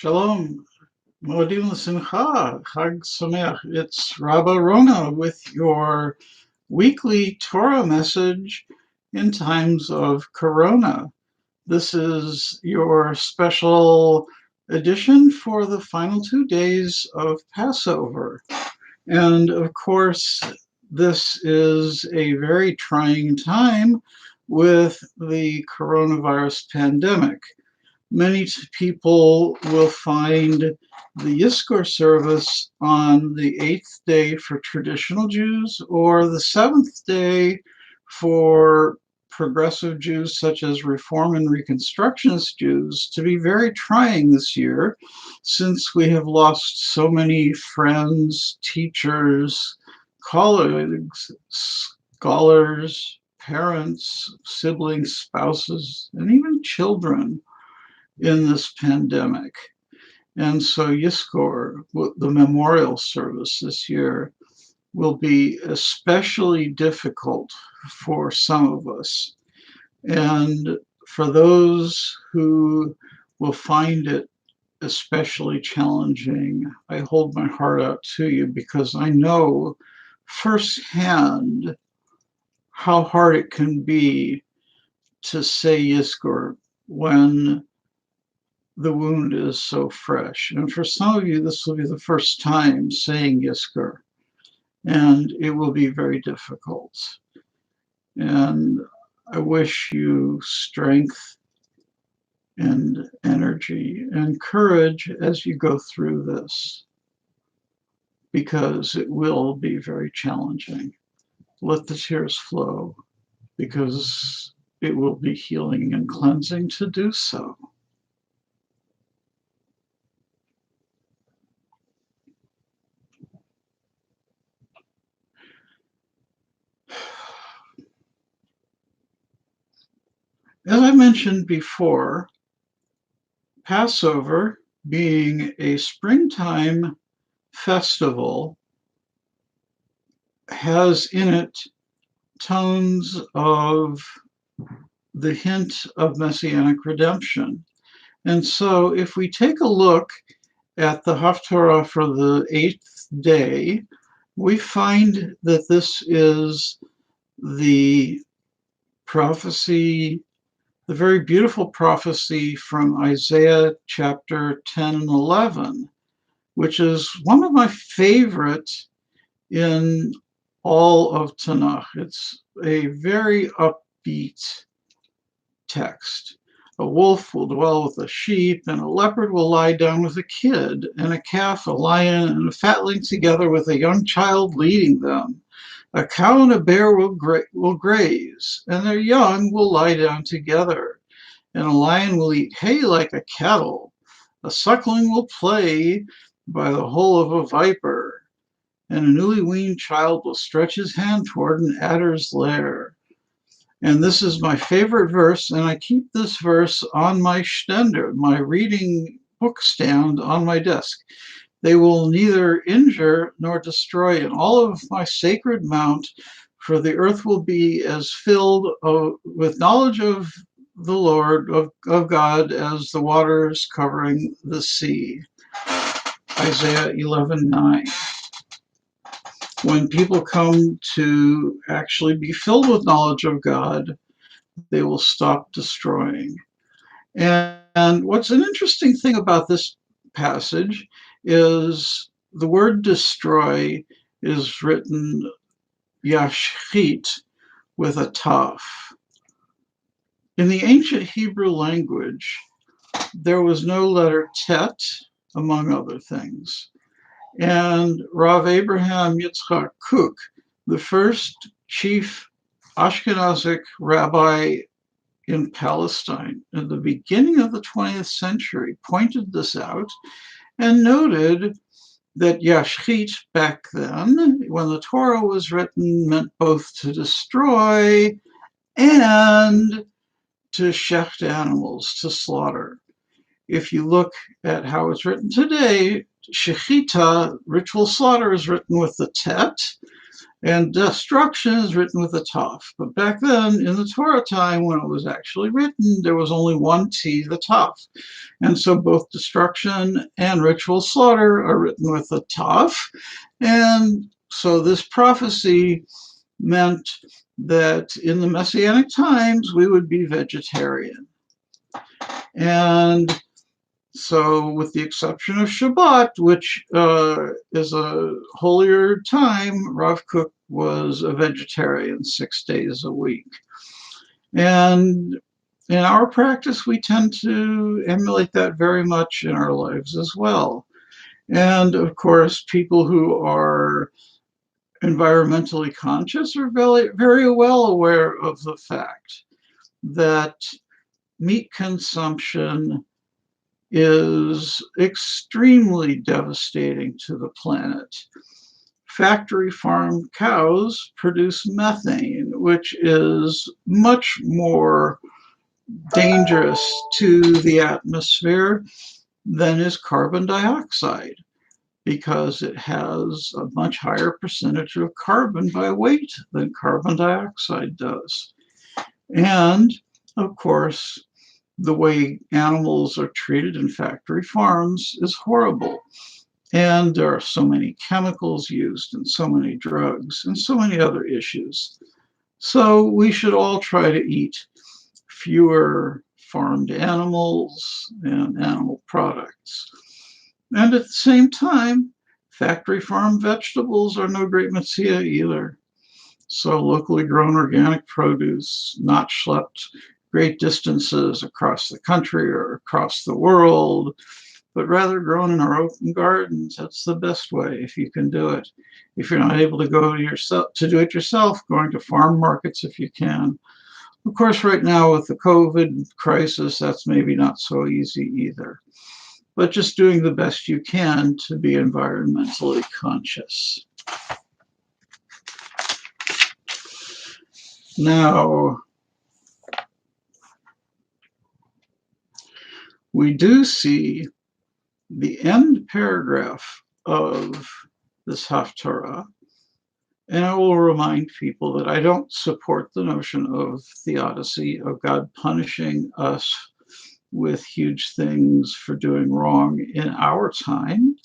Shalom, Moedim L'Simcha, Chag Sameach. It's Rabba Rona with your weekly Torah message in times of Corona. This is your special edition for the final 2 days of Passover. And of course, this is a very trying time with the coronavirus pandemic. Many people will find the Yizkor service on the 8th day for traditional Jews or the 7th day for progressive Jews such as Reform and Reconstructionist Jews to be very trying this year, since we have lost so many friends, teachers, colleagues, scholars, parents, siblings, spouses, and even children in this pandemic. And so Yizkor, the memorial service this year, will be especially difficult for some of us. And for those who will find it especially challenging, I hold my heart out to you because I know firsthand how hard it can be to say Yizkor when the wound is so fresh. And for some of you, this will be the first time saying Yizkor, and it will be very difficult. And I wish you strength and energy and courage as you go through this, because it will be very challenging. Let the tears flow, because it will be healing and cleansing to do so. As I mentioned before, Passover, being a springtime festival, has in it tones of the hint of messianic redemption. And so if we take a look at the Haftarah for the 8th day, we find that this is the prophecy, the very beautiful prophecy from Isaiah chapter 10 and 11, which is one of my favorite in all of Tanakh. It's a very upbeat text. A wolf will dwell with a sheep, and a leopard will lie down with a kid, and a calf, a lion, and a fatling together with a young child leading them. A cow and a bear will graze, and their young will lie down together. And a lion will eat hay like a cattle. A suckling will play by the hole of a viper, and a newly weaned child will stretch his hand toward an adder's lair. And this is my favorite verse, and I keep this verse on my stender, my reading book stand on my desk. They will neither injure nor destroy in all of my sacred mount, for the earth will be as filled with knowledge of the Lord, of God, as the waters covering the sea. Isaiah 11:9. When people come to actually be filled with knowledge of God, they will stop destroying. And what's an interesting thing about this passage is the word destroy is written yashchit with a taf. In the ancient Hebrew language, there was no letter tet, among other things. And Rav Abraham Yitzchak Kook, the first chief Ashkenazic rabbi in Palestine at the beginning of the 20th century, pointed this out and noted that yashchit back then, when the Torah was written, meant both to destroy and to shecht animals, to slaughter. If you look at how it's written today, shechita, ritual slaughter, is written with the tet, And destruction is written with a Taf. But back then, in the Torah time, when it was actually written, there was only one T, the Taf. And so both destruction and ritual slaughter are written with a Taf. And so this prophecy meant that in the Messianic times, we would be vegetarian. And so, with the exception of Shabbat, which is a holier time, Rav Kook was a vegetarian 6 days a week. And in our practice, we tend to emulate that very much in our lives as well. And of course, people who are environmentally conscious are very, very well aware of the fact that meat consumption is extremely devastating to the planet. Factory farmed cows produce methane, which is much more dangerous to the atmosphere than is carbon dioxide, because it has a much higher percentage of carbon by weight than carbon dioxide does. And of course, the way animals are treated in factory farms is horrible. And there are so many chemicals used and so many drugs and so many other issues. So we should all try to eat fewer farmed animals and animal products. And at the same time, factory farmed vegetables are no great messiah either. So locally grown organic produce, not schlepped great distances across the country or across the world, but rather grown in our open gardens. That's the best way if you can do it. If you're not able to go to do it yourself, going to farm markets if you can. Of course, right now with the COVID crisis, that's maybe not so easy either. But just doing the best you can to be environmentally conscious. Now, we do see the end paragraph of this Haftarah, and I will remind people that I don't support the notion of theodicy, of God punishing us with huge things for doing wrong in our time.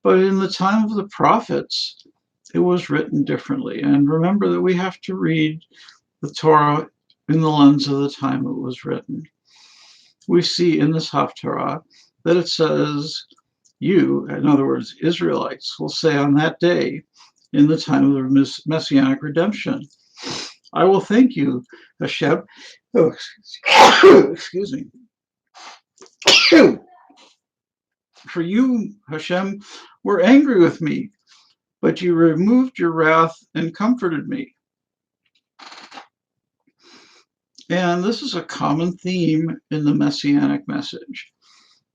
But in the time of the prophets, it was written differently. And remember that we have to read the Torah in the lens of the time it was written. We see in this Haftarah that it says, you, in other words, Israelites, will say on that day, in the time of the Messianic redemption, I will thank you, Hashem. Oh, excuse me. For you, Hashem, were angry with me, but you removed your wrath and comforted me. And this is a common theme in the Messianic message,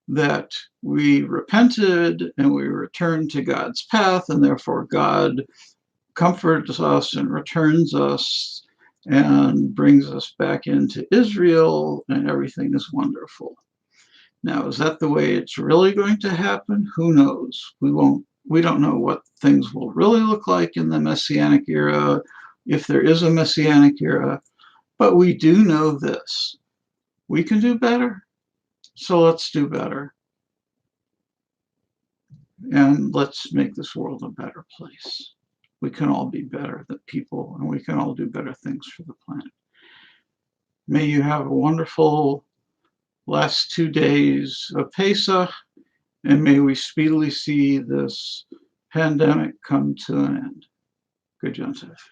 that we repented and we returned to God's path, and therefore God comforts us and returns us and brings us back into Israel, and everything is wonderful. Now, is that the way it's really going to happen? Who knows? We don't know what things will really look like in the Messianic era, if there is a Messianic era, but we do know this. We can do better, so let's do better. And let's make this world a better place. We can all be better people, and we can all do better things for the planet. May you have a wonderful last 2 days of Pesach, and may we speedily see this pandemic come to an end. Good Joseph.